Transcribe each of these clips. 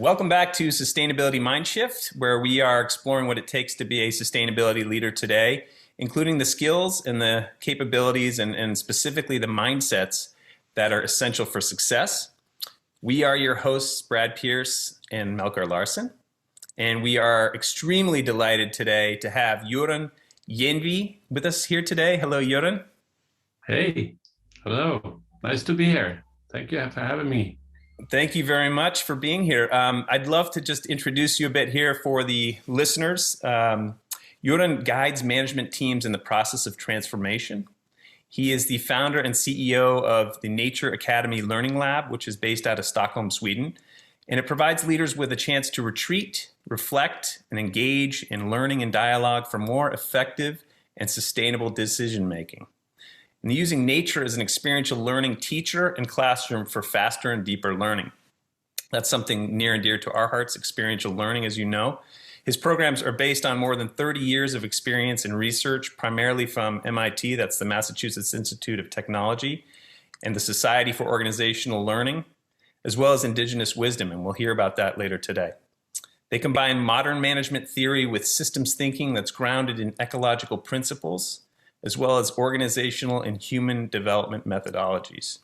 Welcome back to Sustainability Mindshift, where we are exploring what it takes to be a sustainability leader today, including the skills and the capabilities and specifically the mindsets that are essential for success. We are your hosts, Brad Pierce and Melker Larsen, and we are extremely delighted today to have Göran Gennvi with us here today. Hello, Göran. Hey, hello. Nice to be here. Thank you for having me. Thank you very much for being here. I'd love to just introduce you a bit here for the listeners. Göran guides management teams in the process of transformation. He is the founder and CEO of the Nature Academy Learning Lab, which is based out of Stockholm, Sweden. And it provides leaders with a chance to retreat, reflect, and engage in learning and dialogue for more effective and sustainable decision making. And using nature as an experiential learning teacher and classroom for faster and deeper learning. That's something near and dear to our hearts, experiential learning, as you know. His programs are based on more than 30 years of experience and research, primarily from MIT, that's the Massachusetts Institute of Technology, and the Society for Organizational Learning, as well as Indigenous wisdom, and we'll hear about that later today. They combine modern management theory with systems thinking that's grounded in ecological principles, as well as organizational and human development methodologies.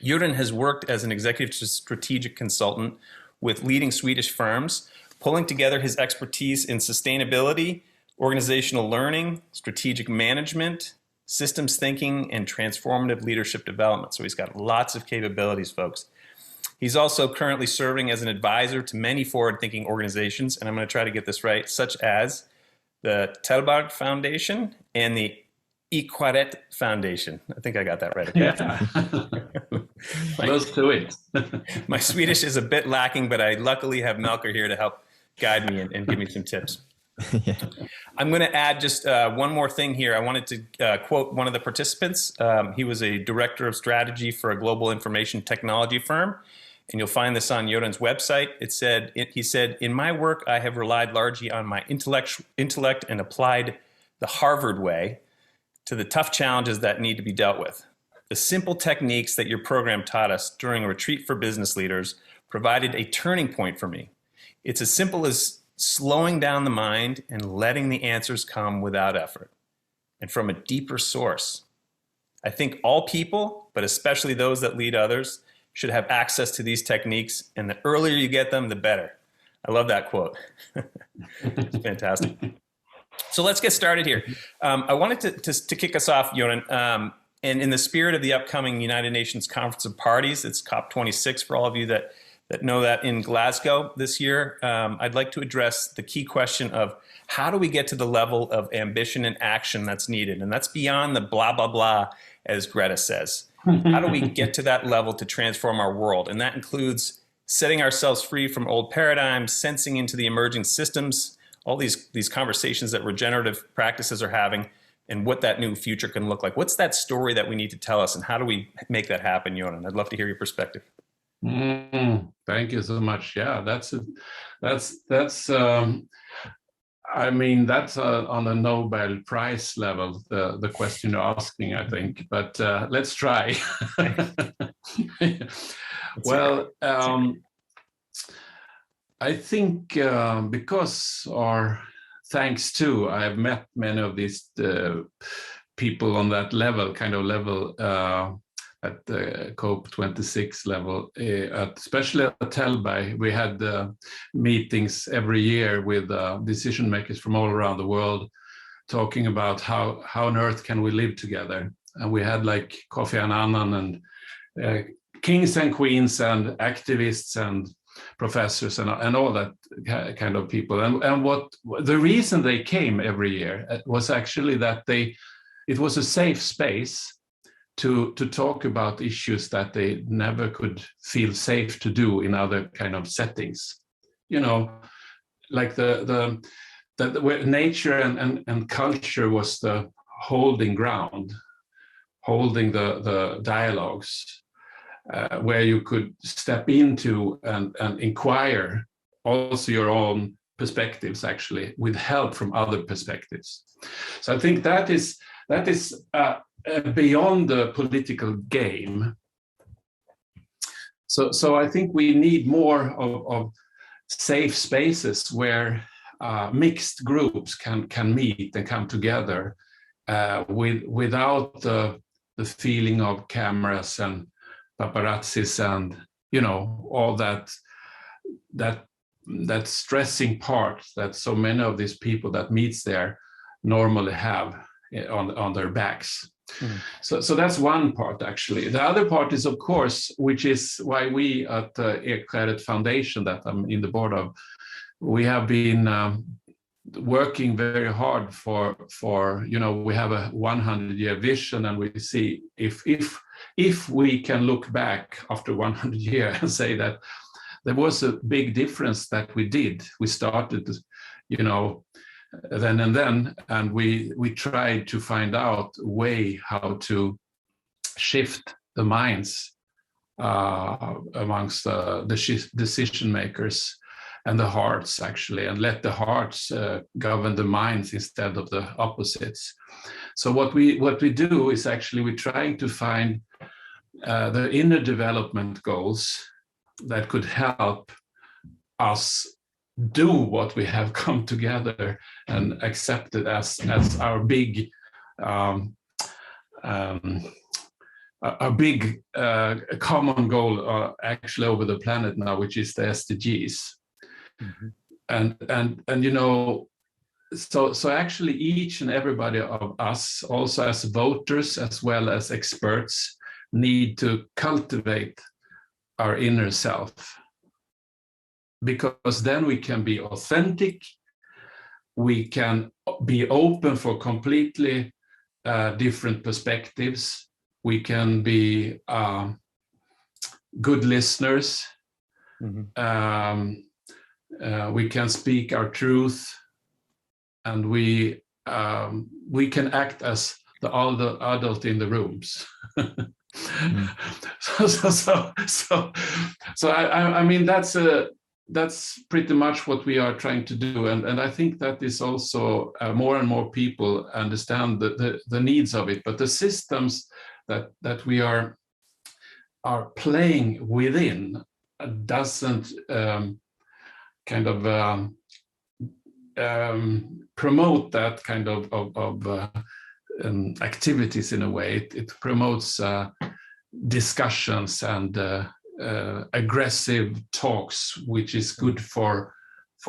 Göran has worked as an executive strategic consultant with leading Swedish firms, pulling together his expertise in sustainability, organizational learning, strategic management, systems thinking, and transformative leadership development. So he's got lots of capabilities, folks. He's also currently serving as an advisor to many forward-thinking organizations, and I'm going to try to get this right, such as the Telbarg Foundation and the Equaret Foundation. I think I got that right. Okay? Yeah, close to it. My Swedish is a bit lacking, but I luckily have Melker here to help guide me and give me some tips. Yeah. I'm going to add just one more thing here. I wanted to quote one of the participants. He was a director of strategy for a global information technology firm. And you'll find this on Göran's website. He said, in my work, I have relied largely on my intellect and applied the Harvard way to the tough challenges that need to be dealt with. The simple techniques that your program taught us during a retreat for business leaders provided a turning point for me. It's as simple as slowing down the mind and letting the answers come without effort and from a deeper source. I think all people, but especially those that lead others, should have access to these techniques, and the earlier you get them, the better. I love that quote. It's fantastic. So let's get started here. I wanted to kick us off, Göran, and in the spirit of the upcoming United Nations Conference of Parties, it's COP26 for all of you that know that in Glasgow this year, I'd like to address the key question of how do we get to the level of ambition and action that's needed? And that's beyond the blah, blah, blah, as Greta says. How do we get to that level to transform our world? And that includes setting ourselves free from old paradigms, sensing into the emerging systems, all these conversations that regenerative practices are having, and what that new future can look like. What's that story that we need to tell us, and how do we make that happen, Göran? I'd love to hear your perspective. Thank you so much. Yeah, that's I mean, that's on a Nobel Prize level, the question you're asking, I think, but let's try. Well, I think because, or thanks to, I have met many of these people on that level, kind of level, at the COP26 level, especially at Telbarg. We had meetings every year with decision makers from all around the world, talking about how on earth can we live together. And we had like Kofi Annan and kings and queens and activists and professors and all that kind of people. And what the reason they came every year was actually that it was a safe space to talk about issues that they never could feel safe to do in other kind of settings. You know, like where nature and culture was the holding ground, holding the dialogues, where you could step into and inquire also your own perspectives, actually, with help from other perspectives. So I think that is beyond the political game. So I think we need more of safe spaces where mixed groups can meet and come together without the feeling of cameras and paparazzis and all that stressing part that so many of these people that meets there normally have on their backs. Mm. So that's one part, actually. The other part is, of course, which is why we at the Reconnect Foundation that I'm in the board of, we have been working very hard for we have a 100-year vision, and we see if we can look back after 100 years and say that there was a big difference that we did. We started, then and we tried to find out a way how to shift the minds amongst the decision makers and the hearts, actually, and let the hearts govern the minds instead of the opposites. So what we do is actually we're trying to find the inner development goals that could help us do what we have come together and accepted as our big common goal actually over the planet now, which is the SDGs. Mm-hmm. And so actually each and everybody of us, also as voters as well as experts, need to cultivate our inner self, because then we can be authentic, we can be open for completely different perspectives, we can be good listeners, mm-hmm. We can speak our truth, and we can act as the adult in the rooms. Mm. So I mean that's pretty much what we are trying to do, and I think that is also more and more people understand the needs of it. But the systems that we are playing within doesn't kind of promote that kind of activities in a way. It promotes discussions and aggressive talks, which is good for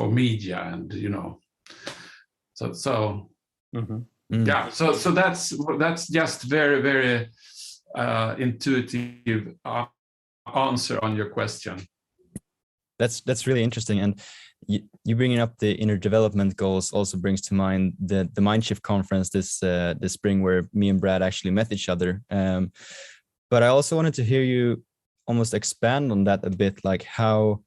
media, and so mm-hmm. Yeah. So that's just very, very intuitive answer on your question. That's really interesting, and you bringing up the inner development goals also brings to mind the Mindshift conference this spring, where me and Brad actually met each other. But I also wanted to hear you almost expand on that a bit, like how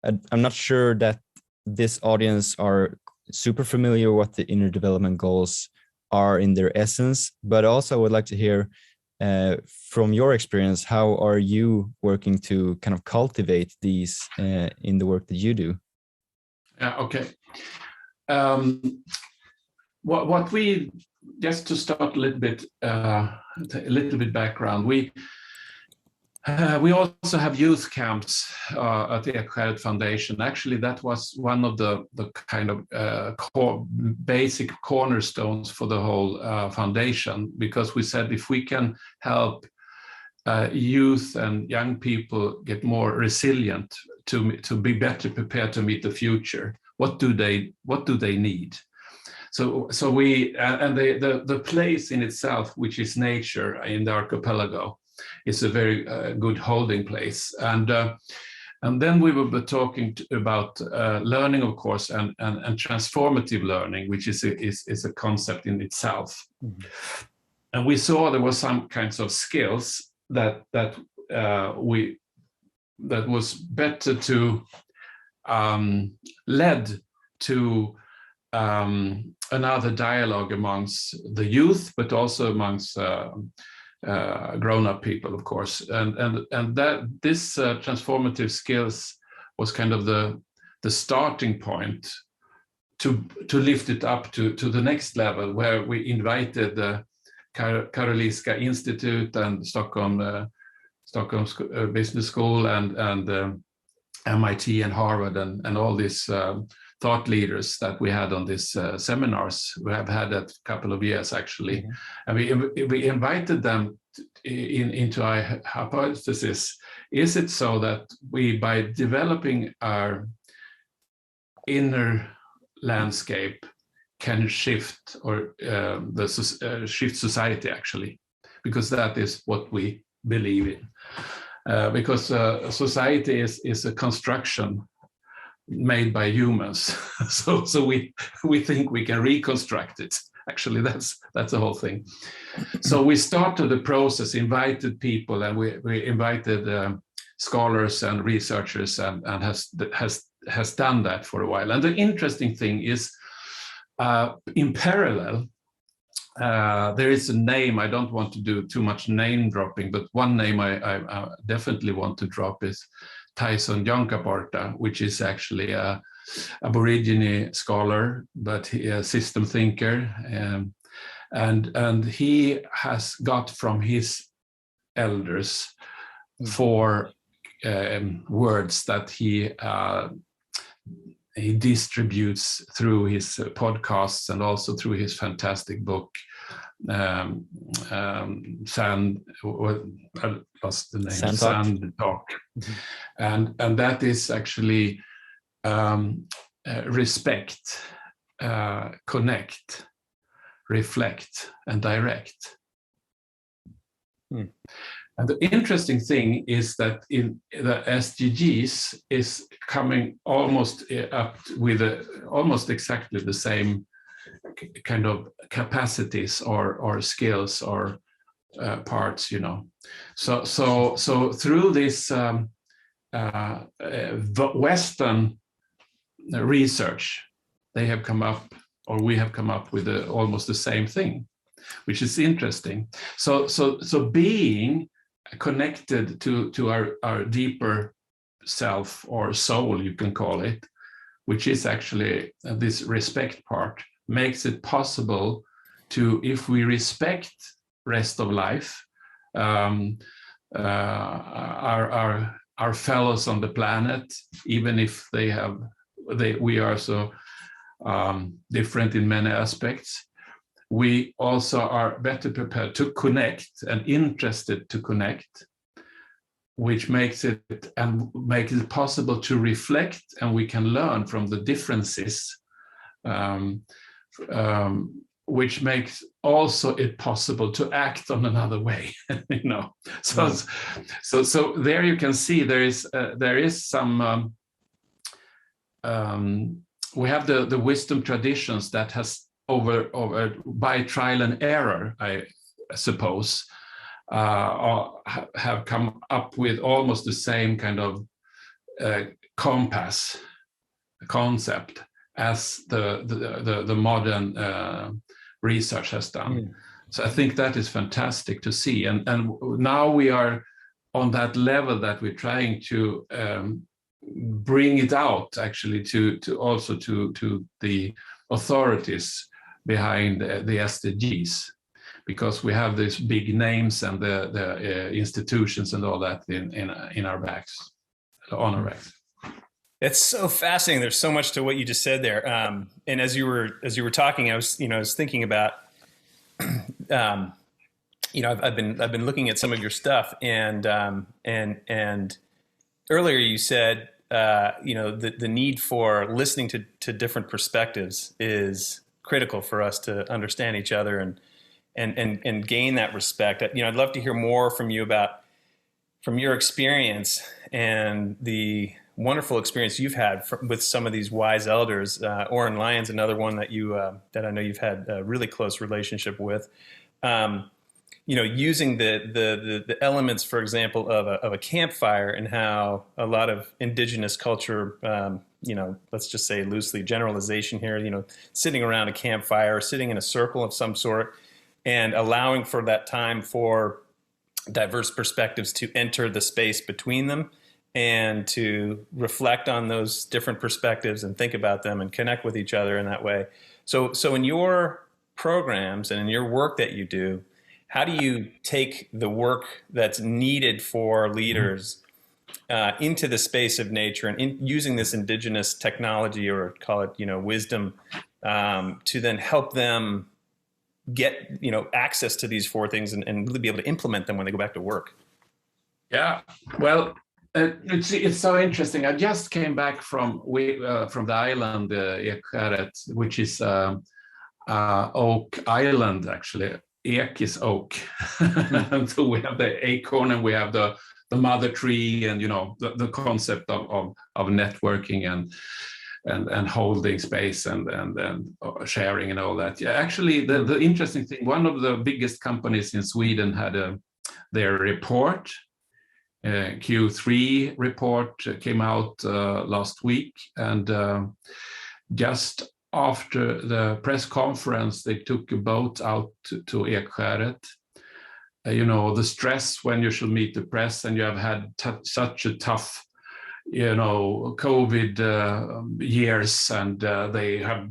I'm not sure that this audience are super familiar what the inner development goals are in their essence, but also I would like to hear from your experience, how are you working to kind of cultivate these in the work that you do? Yeah, okay. What we, just to start a little bit background, we also have youth camps at the Reconnect Foundation. Actually, that was one of the kind of basic cornerstones for the whole foundation, because we said if we can help youth and young people get more resilient to be better prepared to meet the future, what do they need? So we and the place in itself, which is nature in the archipelago, is a very good holding place. And then we will be talking about learning, of course, and transformative learning, which is a concept in itself. Mm-hmm. And we saw there were some kinds of skills that was better to led to another dialogue amongst the youth, but also amongst grown-up people, of course, and that this transformative skills was kind of the starting point to lift it up to the next level, where we invited the Karolinska Institute and Stockholm Stockholm Business School, and MIT and Harvard, and all these thought leaders that we had on these seminars. We have had that a couple of years actually, and we invited them into our hypothesis. Is it so that we, by developing our inner landscape, can shift or shift society actually? Because that is what we believe in. Because society is a construction made by humans, so we think we can reconstruct it. Actually, that's the whole thing. So we started the process, invited people, and we invited scholars and researchers, and has done that for a while. And the interesting thing is, in parallel, there is a name. I don't want to do too much name dropping, but one name I definitely want to drop is Tyson Yunkaporta, which is actually a Aborigine scholar, but he a system thinker, and he has got from his elders 4 words that he distributes through his podcasts and also through his fantastic book, Sand. I lost the name. Sand Talk, and that is actually respect, connect, reflect, and direct. And the interesting thing is that in the SDGs is coming almost up with almost exactly the same kind of capacities or skills or parts, you know. So through this Western research, they have come up, or we have come up with almost the same thing, which is interesting. So being connected to our deeper self or soul, you can call it, which is actually this respect part, makes it possible to, if we respect rest of life, our fellows on the planet, even if we are so different in many aspects, we also are better prepared to connect and interested to connect, which makes it possible to reflect, and we can learn from the differences, which makes also it possible to act on another way. You know, so there you can see there is some we have the wisdom traditions that has over by trial and error, I suppose, have come up with almost the same kind of compass concept as the modern research has done. So I think that is fantastic to see, and now we are on that level that we're trying to bring it out actually to also to the authorities behind the SDGs, because we have these big names and the institutions and all that in our backs, on our backs. It's so fascinating. There's so much to what you just said there. And as you were talking, I was thinking about, I've been looking at some of your stuff, and earlier you said, the need for listening to different perspectives is critical for us to understand each other and gain that respect. I'd love to hear more from you from your experience and the wonderful experience you've had with some of these wise elders. Oren Lyon's another one that that I know you've had a really close relationship with. Using the elements, for example, of a campfire, and how a lot of indigenous culture, let's just say loosely generalization here, sitting around a campfire, sitting in a circle of some sort, and allowing for that time for diverse perspectives to enter the space between them and to reflect on those different perspectives and think about them and connect with each other in that way. So in your programs and in your work that you do, how do you take the work that's needed for leaders into the space of nature and using this indigenous technology, or call it, wisdom, to then help them get, access to these four things and really be able to implement them when they go back to work? Yeah, well, it's so interesting. I just came back from the island Ekharet, which is Oak Island, actually. Ek is oak. And so we have the acorn, and we have the mother tree, and the concept of networking and holding space and sharing and all that. Yeah, actually, the interesting thing, one of the biggest companies in Sweden had their report. Q3 report came out last week, and just after the press conference, they took a boat out to Ekharet. The stress when you should meet the press, and you have had such a tough, COVID years, and they have,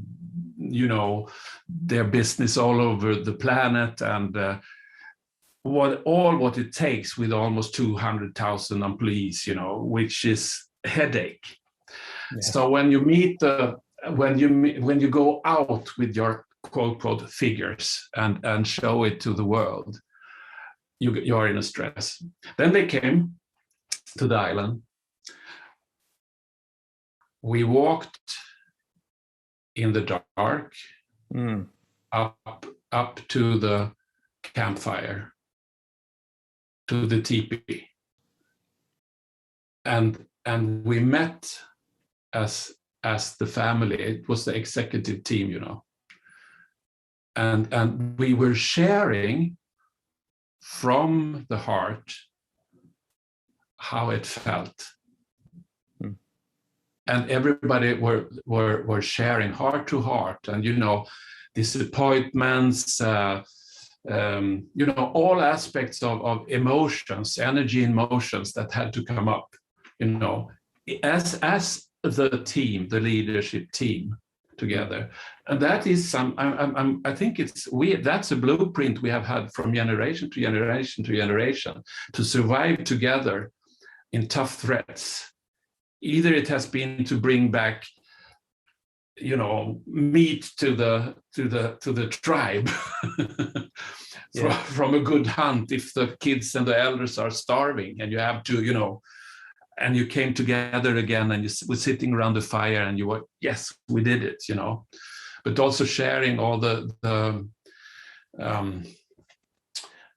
their business all over the planet, and what it takes with almost 200,000 employees, which is a headache. Yeah. So when you meet when you go out with your quote figures and show it to the world, you are in a stress. Then they came to the island. We walked in the dark up to the campfire, to the teepee, and we met as the family. It was the executive team, and we were sharing from the heart how it felt. And everybody were sharing heart to heart, and disappointments, all aspects of emotions, energy and emotions that had to come up, as the team, the leadership team together. And that is I think that's a blueprint we have had from generation to generation to generation, to survive together in tough threats. Either it has been to bring back, meat to the tribe from a good hunt, if the kids and the elders are starving, and you have to, and you came together again, and you were sitting around the fire, and you were, yes, we did it, but also sharing all the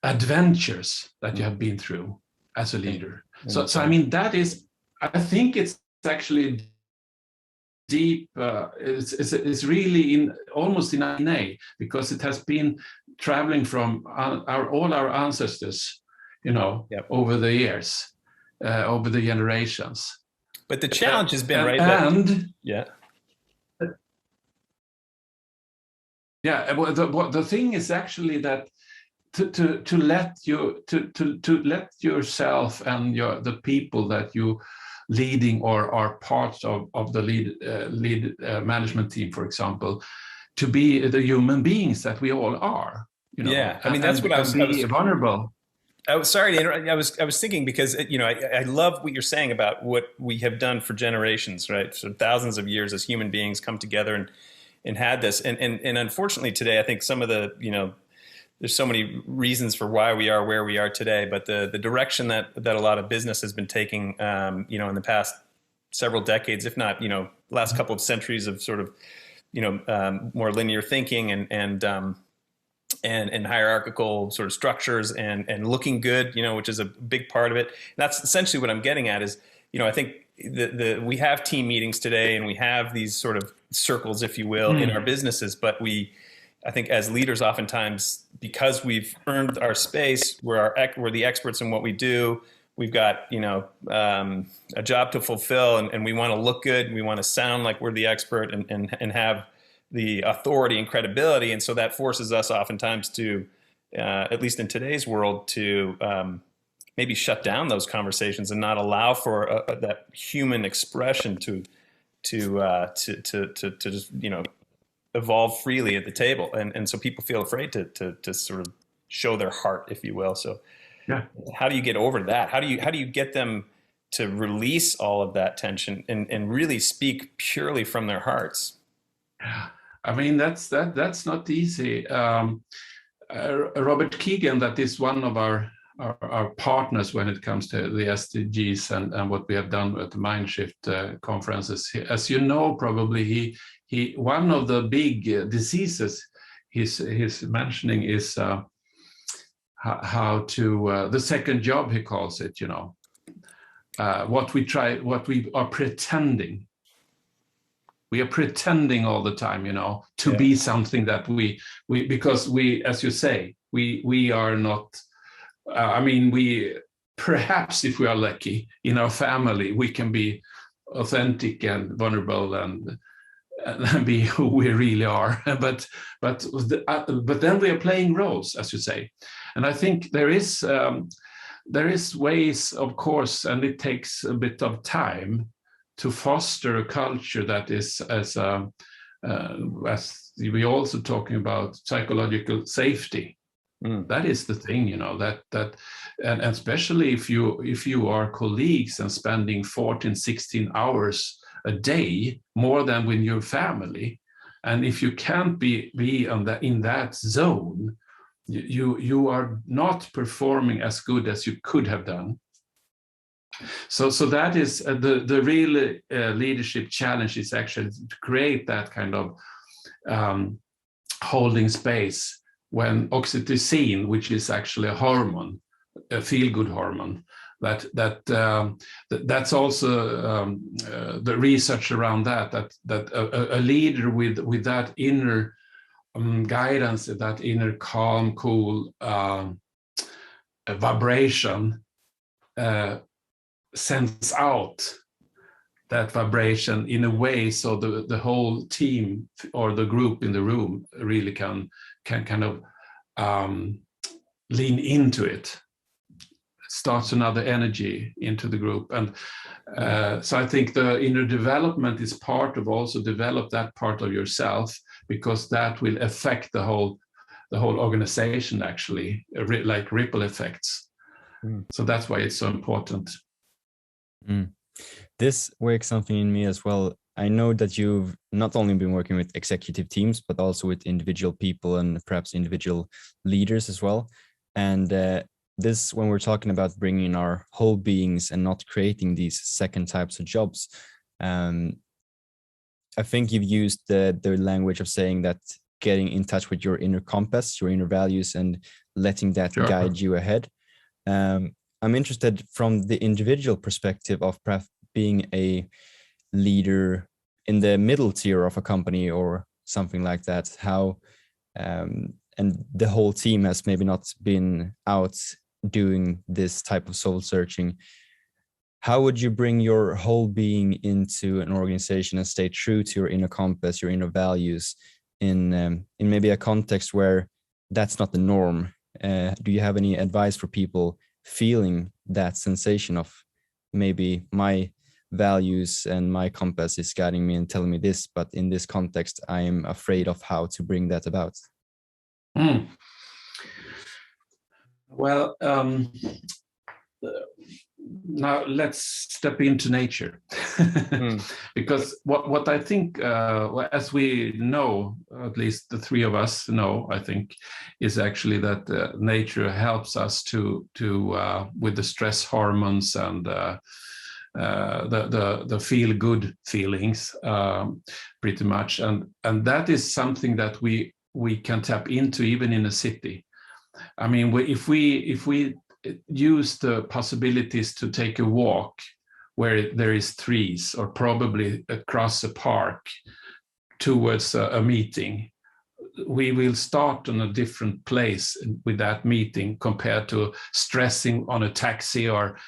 adventures that you have been through as a leader. So I mean, that is, I think it's actually deep. It's really almost in DNA, because it has been traveling from all our ancestors, over the years, over the generations. But the challenge has been the thing is actually that to let yourself and the people that you leading or are part of the lead management team, for example, to be the human beings that we all are. Yeah, I mean, that's what I was vulnerable. I was sorry to interrupt. I was thinking, because I love what you're saying about what we have done for generations, right? So thousands of years as human beings come together and had this, and unfortunately today, I think some of the there's so many reasons for why we are where we are today, but the direction that a lot of business has been taking, in the past several decades, if not, last couple of centuries of sort of, more linear thinking and hierarchical sort of structures and looking good, which is a big part of it. And that's essentially what I'm getting at is, I think we have team meetings today, and we have these sort of circles, if you will, in our businesses, but I think as leaders, oftentimes, because we've earned our space, we're the experts in what we do. We've got, a job to fulfill, and we want to look good, and we want to sound like we're the expert and have the authority and credibility. And so that forces us oftentimes to, at least in today's world, to maybe shut down those conversations and not allow for that human expression to just, evolve freely at the table. And so people feel afraid to sort of show their heart, if you will. So Yeah. how do you get over that? How do you get them to release all of that tension and really speak purely from their hearts? I mean, that's not easy. Robert Keegan, that is one of our partners when it comes to the SDGs and what we have done at the Mindshift conferences. As you know, probably he one of the big diseases he's mentioning is how to the second job, he calls it. What we are pretending. We are pretending all the time, to be something that we because we, as you say, we are not. We perhaps, if we are lucky in our family, we can be authentic and vulnerable and be who we really are. but then we are playing roles, as you say, and I think there is ways, of course, and it takes a bit of time to foster a culture that is as we also talking about psychological safety. That is the thing, and especially if you are colleagues and spending 14, 16 hours a day, more than with your family, and if you can't be in that zone, you are not performing as good as you could have done. So that is the real leadership challenge, is actually to create that kind of holding space when oxytocin, which is actually a hormone, a feel-good hormone, that's also the research around that a leader with that inner guidance, that inner calm, cool vibration sends out that vibration in a way so the whole team or the group in the room really can kind of lean into it, starts another energy into the group. And so I think the inner development is part of also develop that part of yourself, because that will affect the whole organization, actually, like ripple effects. So that's why it's so important. This wakes something in me as well. I know that you've not only been working with executive teams, but also with individual people and perhaps individual leaders as well. And this, when we're talking about bringing our whole beings and not creating these second types of jobs, I think you've used the language of saying that getting in touch with your inner compass, your inner values, and letting that guide you ahead. I'm interested from the individual perspective of perhaps being a leader in the middle tier of a company or something like that, how and the whole team has maybe not been out doing this type of soul searching. How would you bring your whole being into an organization and stay true to your inner compass, your inner values in maybe a context where that's not the norm? Do you have any advice for people feeling that sensation of maybe my values and my compass is guiding me and telling me this, but in this context, I am afraid of how to bring that about? Well, now let's step into nature. Because what I think, as we know, at least the three of us know, I think, is actually that nature helps us to with the stress hormones and the feel good feelings, pretty much, and that is something that we can tap into even in a city. I mean, if we use the possibilities to take a walk where there is trees, or probably across a park towards a meeting, we will start on a different place with that meeting compared to stressing on a taxi, or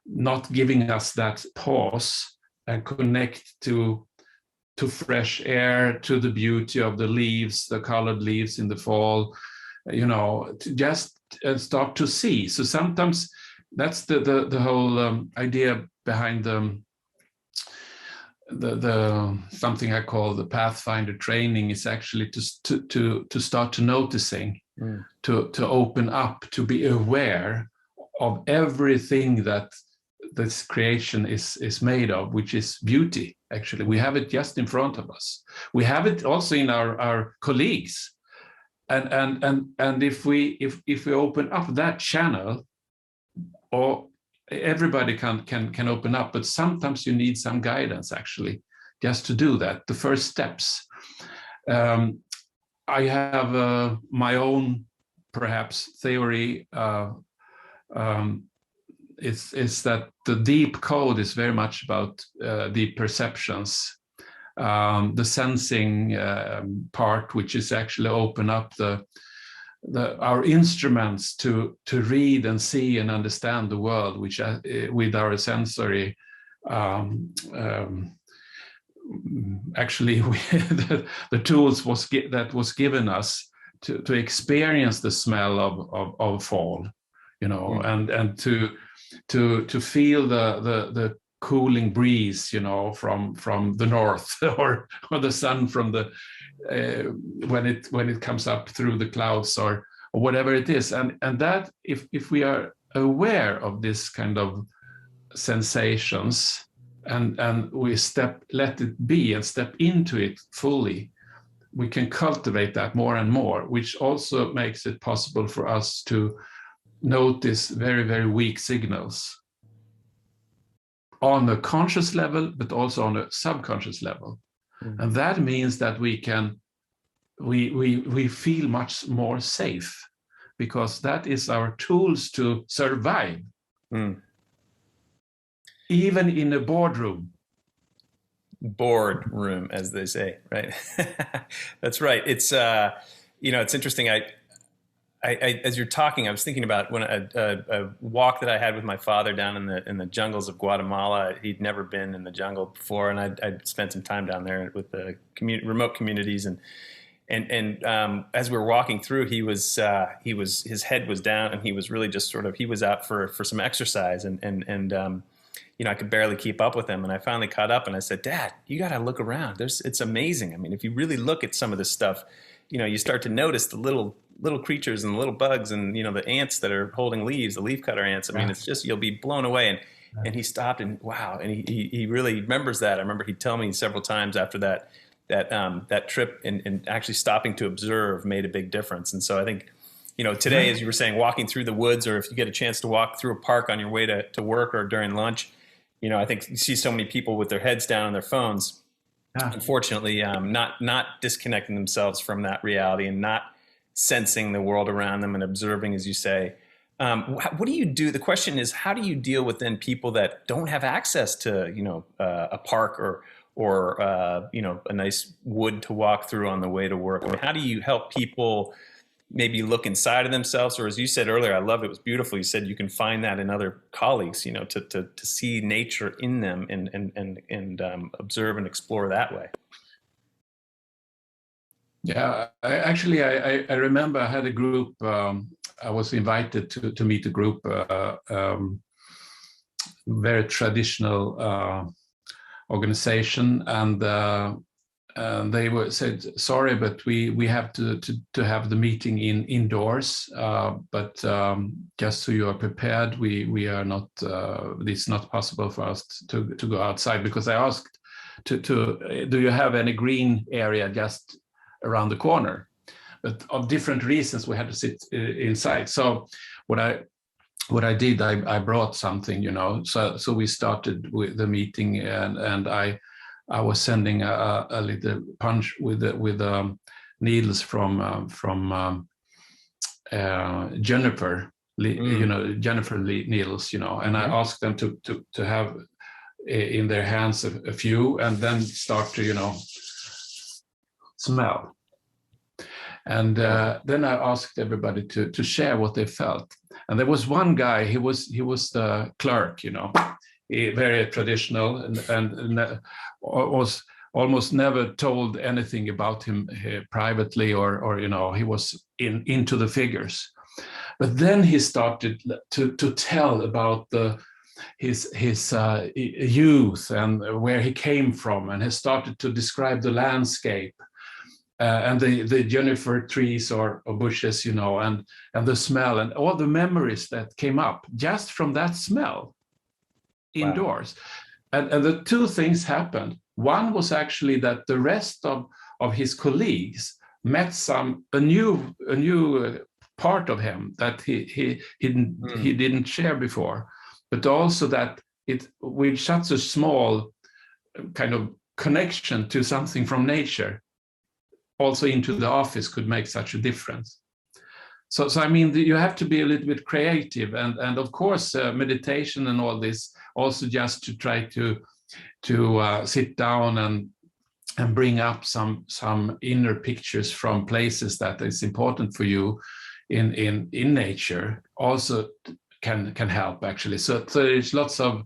not giving us that pause and connect to fresh air, to the beauty of the leaves, the colored leaves in the fall, to just start to see. So sometimes that's the whole idea behind the something I call the Pathfinder training, is actually to start to noticing to open up, to be aware of everything that this creation is made of, which is beauty. Actually, we have it just in front of us. We have it also in our colleagues, and if we open up that channel, or everybody can open up, but sometimes you need some guidance actually just to do that, the first steps. I have my own perhaps theory. Is that the deep code is very much about deep perceptions, the sensing part, which is actually open up our instruments to read and see and understand the world, which with our sensory actually the tools that was given us to experience the smell of fall, and to feel the cooling breeze, from the north, or the sun from the when it comes up through the clouds, or whatever it is, and that if we are aware of this kind of sensations, and we let it be and step into it fully, we can cultivate that more and more, which also makes it possible for us to notice very, very weak signals on a conscious level, but also on a subconscious level. And that means that we feel much more safe, because that is our tools to survive. Even in a boardroom. Boardroom, as they say, right? That's right. It's it's interesting. I as you're talking, I was thinking about when a walk that I had with my father down in the jungles of Guatemala. He'd never been in the jungle before, and I'd spent some time down there with the remote communities, and as we were walking through, his head was down, and he was really just he was out for some exercise, and I could barely keep up with him. And I finally caught up, and I said, "Dad, you got to look around. It's amazing. I mean, if you really look at some of this stuff, you start to notice the little creatures and the little bugs, and the ants that are holding leaves, the leafcutter ants. I mean, it's just, you'll be blown away." And he stopped, and wow, and he really remembers that. I remember he'd tell me several times after that trip, and actually stopping to observe made a big difference. And so I think, today, as you were saying, walking through the woods, or if you get a chance to walk through a park on your way to work or during lunch, I think you see so many people with their heads down on their phones, unfortunately, not disconnecting themselves from that reality, and not sensing the world around them and observing, as you say. What do you do? The question is, how do you deal with then people that don't have access to, a park or a nice wood to walk through on the way to work? I mean, how do you help people maybe look inside of themselves? Or as you said earlier, I love it was beautiful. You said you can find that in other colleagues, to see nature in them and observe and explore that way. Yeah, I remember I had a group. I was invited to meet a group, very traditional organization, and they said, "Sorry, but we have to have the meeting indoors. But just so you are prepared, we are not. It's not possible for us to go outside, because I asked do you have any green area just around the corner? But of different reasons, we had to sit inside. So what I did, I brought something, So we started with the meeting, and I was sending a little punch with needles from Jennifer, Jennifer needles, and I asked them to have in their hands a few, and then start to smell. And then I asked everybody to share what they felt. And there was one guy, he was the clerk, very traditional, and was almost never told anything about him privately, or he was into the figures. But then he started to tell about his youth and where he came from, and he started to describe the landscape. and the juniper trees or bushes, and the smell and all the memories that came up just from that smell indoors. Wow. And the two things happened. One was actually that the rest of his colleagues met a new part of him that he didn't share before, but also that with such a small kind of connection to something from nature, also into the office, could make such a difference. So I mean, you have to be a little bit creative, and of course meditation and all this, also just to try to sit down and bring up some inner pictures from places that is important for you in nature, also can help actually. So there's lots of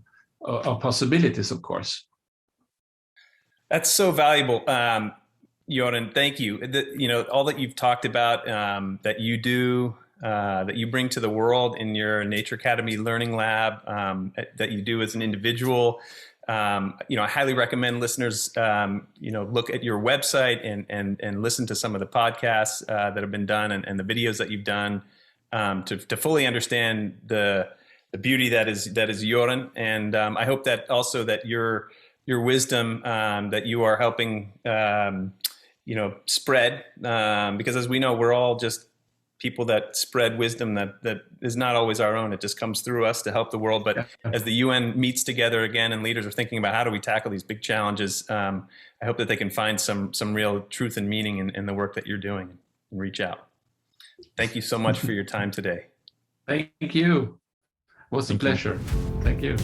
possibilities, of course. That's so valuable. Göran, thank you. All that you've talked about, that you do, that you bring to the world in your Nature Academy Learning Lab, that you do as an individual. I highly recommend listeners, look at your website and listen to some of the podcasts that have been done and the videos that you've done to fully understand the beauty that is Göran. And I hope that also that your wisdom that you are helping spread, because as we know, we're all just people that spread wisdom that is not always our own. It just comes through us to help the world. But as the UN meets together again and leaders are thinking about how do we tackle these big challenges, I hope that they can find some real truth and meaning in the work that you're doing and reach out. Thank you so much for your time today. Thank you. It was a pleasure. Thank you.